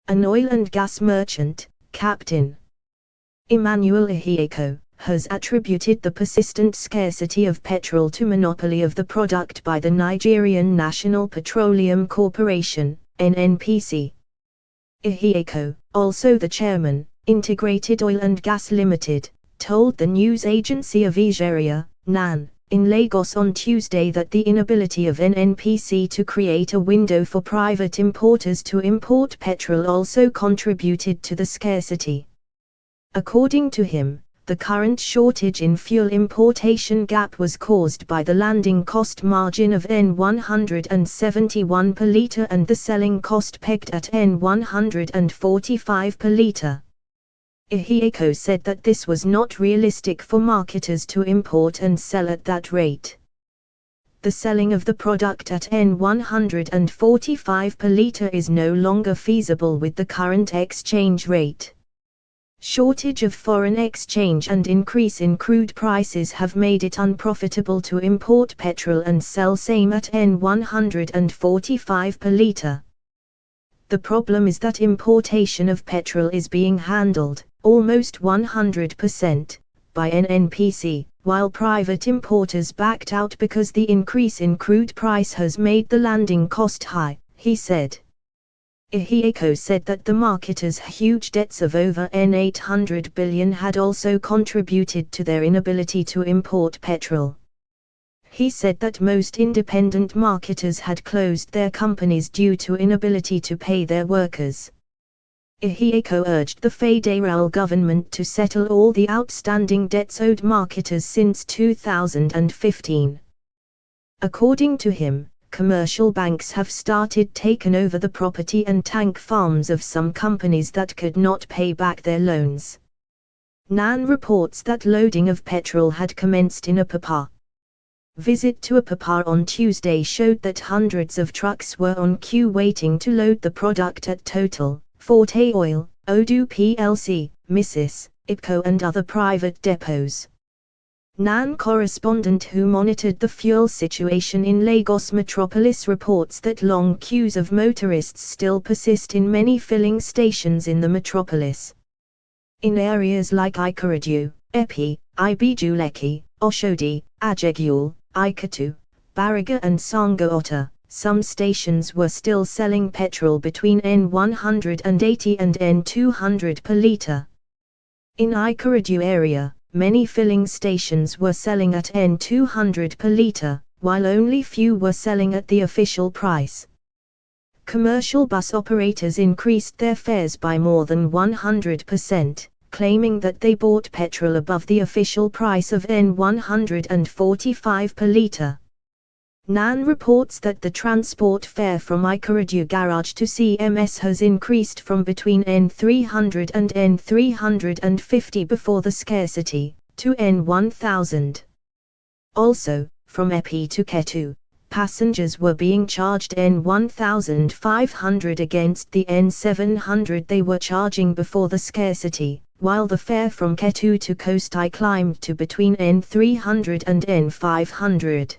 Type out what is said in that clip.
an oil and gas merchant, Captain Emmanuel Ihieco, has attributed the persistent scarcity of petrol to monopoly of the product by the Nigerian National Petroleum Corporation, NNPC. Ihieco, also the chairman, Integrated Oil and Gas Limited, told the news agency of Nigeria, NAN, in Lagos on Tuesday that the inability of NNPC to create a window for private importers to import petrol also contributed to the scarcity. According to him, the current shortage in fuel importation gap was caused by the landing cost margin of N171 per litre and the selling cost pegged at N145 per litre. Ihieco said that this was not realistic for marketers to import and sell at that rate. The selling of the product at N145 per litre is no longer feasible with the current exchange rate. Shortage of foreign exchange and increase in crude prices have made it unprofitable to import petrol and sell same at N145 per litre. The problem is that importation of petrol is being handled, almost 100%, by NNPC, while private importers backed out because the increase in crude price has made the landing cost high, he said. Ihieco said that the marketers' huge debts of over N800 billion had also contributed to their inability to import petrol. He said that most independent marketers had closed their companies due to inability to pay their workers. Ihieco urged the federal government to settle all the outstanding debts owed marketers since 2015. According to him, commercial banks have started taking over the property and tank farms of some companies that could not pay back their loans. NAN reports that loading of petrol had commenced in Apapa. Visit to Apapa on Tuesday showed that hundreds of trucks were on queue waiting to load the product at Total, Forte Oil, Odu plc, Mrs. IPCO and other private depots. NAN correspondent who monitored the fuel situation in Lagos metropolis reports that long queues of motorists still persist in many filling stations in the metropolis. In areas like Ikorodu, Epi, Ibejuleki, Oshodi, Ajegunle, Ikatu, Bariga and Sango-Ota, some stations were still selling petrol between N180 and N200 per litre. In Ikorodu area, many filling stations were selling at N200 per litre, while only few were selling at the official price. Commercial bus operators increased their fares by more than 100%, claiming that they bought petrol above the official price of N145 per litre. NAN reports that the transport fare from Ikorodu garage to CMS has increased from between N300 and N350 before the scarcity, to N1000. Also, from Epi to Ketu, passengers were being charged N1500 against the N700 they were charging before the scarcity, while the fare from Ketu to Coast I climbed to between N300 and N500.